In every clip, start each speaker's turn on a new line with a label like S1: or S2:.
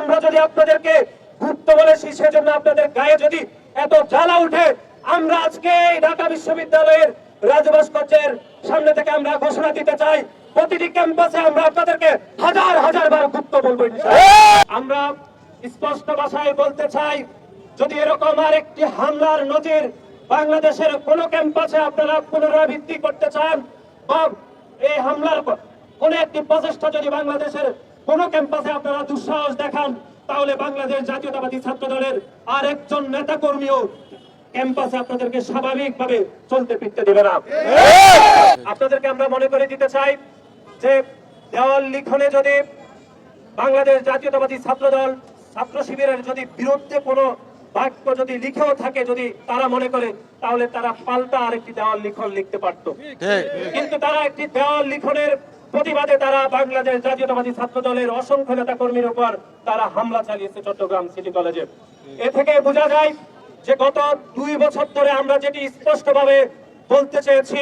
S1: আমরা যদি আপনাদেরকে গুপ্ত বলেছি, সেজন্য আপনাদের গায়ে যদি এত জ্বালা উঠে, আমরা আজকে এই ঢাকা বিশ্ববিদ্যালয়ের রাজভাস্কর্যের সামনে থেকে আমরা ঘোষণা দিতে চাই, প্রতিটি ক্যাম্পাসে আমরা আপনাদেরকে হাজার হাজার বার গুপ্ত বলবো। আমরা স্পষ্ট ভাষায় বলতে চাই, যদি এরকম আরেকটি হামলার নজির বাংলাদেশের কোন ক্যাম্পাসে আপনারা পুনরাবৃত্তি করতে চান, বা এই হামলার কোন একটি প্রচেষ্টা যদি বাংলাদেশের কোন ক্যাম্পাসে আপনারা দুঃসাহস দেখান, তাহলে বাংলাদেশ জাতীয়তাবাদী ছাত্র দলের আর একজন নেতা কর্মীও ক্যাম্পাসে আপনাদেরকে স্বাভাবিকভাবে চলতে ফিরতে দেবে না। আপনাদেরকে আমরা মনে করে দিতে চাই যে দেওয়াল লিখনে যদি বাংলাদেশ জাতীয়তাবাদী ছাত্র দল ছাত্র শিবিরের যদি বিরুদ্ধে কোনো বাক্য যদি লিখেও থাকে, যদি তারা মনে করে, তাহলে তারা পাল্টা আরেকটি দেওয়াল লিখন লিখতে পারত। কিন্তু তারা একটি দেওয়াল লিখনের প্রতিবাদে তারা বাংলাদেশ জাতীয়তাবাদী ছাত্র দলের অসংখ্য নেতা কর্মীর উপর তারা হামলা চালিয়েছে চট্টগ্রাম সিটি কলেজে। এ থেকে বোঝা যায় যে গত 2 বছর ধরে আমরা যেটি স্পষ্টভাবে বলতে চেয়েছি,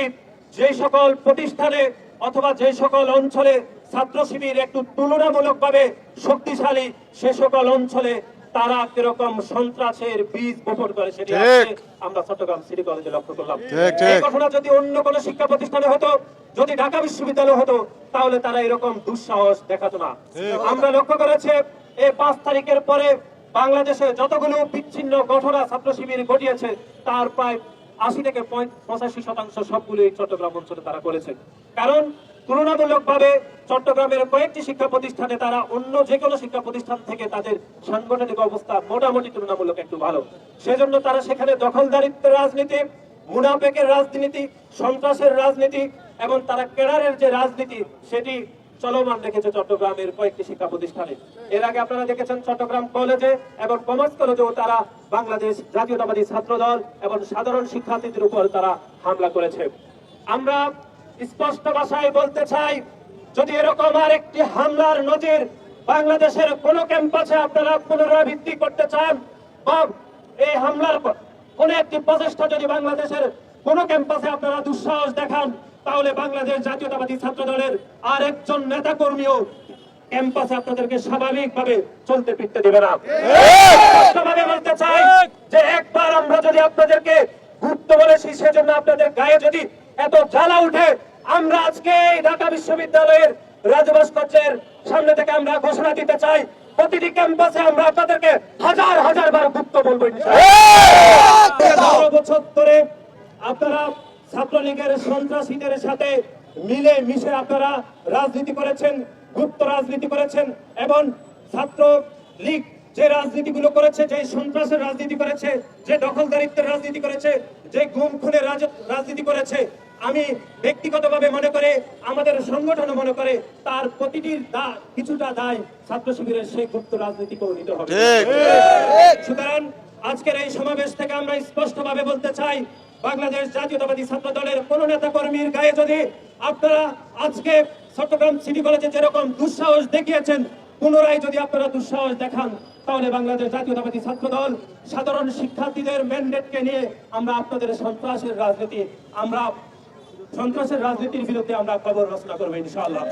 S1: যে সকল প্রতিষ্ঠানে অথবা যে সকল অঞ্চলে ছাত্র শিবির একটু তুলনামূলকভাবে শক্তিশালী, সে সকল অঞ্চলে তারা কিরকম সন্ত্রাসের বীজ বপন করে, সেটি আমরা চট্টগ্রাম সিটি কলেজে লক্ষ্য করলাম। এই ঘটনা যদি অন্য কোনো শিক্ষা প্রতিষ্ঠানে হতো, যদি ঢাকা বিশ্ববিদ্যালয় হতো, তাহলে তারা এরকম দুঃসাহস দেখাতো না। আমরা লক্ষ্য করেছি এই 5 তারিখের পরে বাংলাদেশে যতগুলো বিচ্ছিন্ন ঘটনা ছাত্র শিবির ঘটিয়েছে, তার প্রায় 80 থেকে 85% সবগুলো চট্টগ্রাম অঞ্চলে তারা করেছে। কারণ তুলনামূলকভাবে চট্টগ্রামের কয়েকটি শিক্ষা প্রতিষ্ঠানে তারা অন্য যে কোনো শিক্ষা প্রতিষ্ঠান থেকে তাদের সাংগঠনিক অবস্থা মোটামুটি তুলনামূলক একটু ভালো, সেজন্য তারা সেখানে দখলদারিত্বের রাজনীতি, মুনাফেকের রাজনীতি, সন্ত্রাসের রাজনীতি এবং তারা কেডারের যে রাজনীতি, সেটি চলমান রেখেছে চট্টগ্রামের কয়েকটি শিক্ষা প্রতিষ্ঠানে। এর আগে আপনারা দেখেছেন চট্টগ্রাম কলেজে এবং কমার্স কলেজেও তারা বাংলাদেশ জাতীয়তাবাদী ছাত্র দল এবং সাধারণ শিক্ষার্থীদের উপর তারা হামলা করেছে। আমরা স্পষ্ট ভাষায় বলতে চাই, যদি এরকম আরেকটি হামলার নজির বাংলাদেশের কোন ক্যাম্পাসে আপনারা পুনরাবৃত্তি করতে চান, বা এই হামলার কোন একটি প্রচেষ্টা যদি বাংলাদেশের কোন ক্যাম্পাসে আপনারা দুঃসাহস দেখান, তাহলে বাংলাদেশ জাতীয়তাবাদী ছাত্র দলের আর একজন নেতা কর্মীও ক্যাম্পাসে আপনাদেরকে স্বাভাবিকভাবে চলতে ফিরতে দেবে না। স্পষ্টভাবে বলতে চাই যে একবার আমরা যদি আপনাদেরকে গুপ্ত বলেছি, সেজন্য আপনাদের গায়ে যদি এত জ্বালা উঠে, আমরা আজকে ঢাকা বিশ্ববিদ্যালয়ের রাজভাস্কর্যের সামনে থেকে আমরা ঘোষণা দিতে চাই, প্রতিটি ক্যাম্পাসে আমরা আপনাদেরকে হাজার হাজার বার গুপ্ত বলবো। 12 বছর ধরে আপনারা ছাত্রলীগের সন্ত্রাসীদের সাথে মিলে মিশে আপনারা রাজনীতি করেছেন, গুপ্ত রাজনীতি করেছেন, এবং ছাত্র লীগ যে রাজনীতিগুলো করেছে, যে সন্ত্রাসের রাজনীতি করেছে, যে দখলদারিত্বের রাজনীতি করেছে, যে গুম খুনের রাজনীতি করেছে, আমি ব্যক্তিগতভাবে মনে করে, আমাদের সংগঠনও মনে করে, তার প্রতিটির কিছুটা দায় ছাত্র শিবিরের সেই গুপ্ত রাজনীতিকেও নিতে হবে। সুতরাং আজকের এই সমাবেশ থেকে আমরা স্পষ্টভাবে বলতে চাই, বাংলাদেশ জাতীয়তাবাদী ছাত্র দলের কোন নেতা কর্মীর গায়ে যদি আপনারা আজকে চট্টগ্রাম সিটি কলেজে যেরকম দুঃসাহস দেখিয়েছেন, পুনরায় যদি আপনারা দুঃসাহস দেখান, তাহলে বাংলাদেশ জাতীয়তাবাদী ছাত্র দল সাধারণ শিক্ষার্থীদের ম্যান্ডেটকে নিয়ে আমরা আপনাদের সন্ত্রাসের রাজনীতির বিরুদ্ধে আমরা খবর রচনা করবো ইনশাআল্লাহ।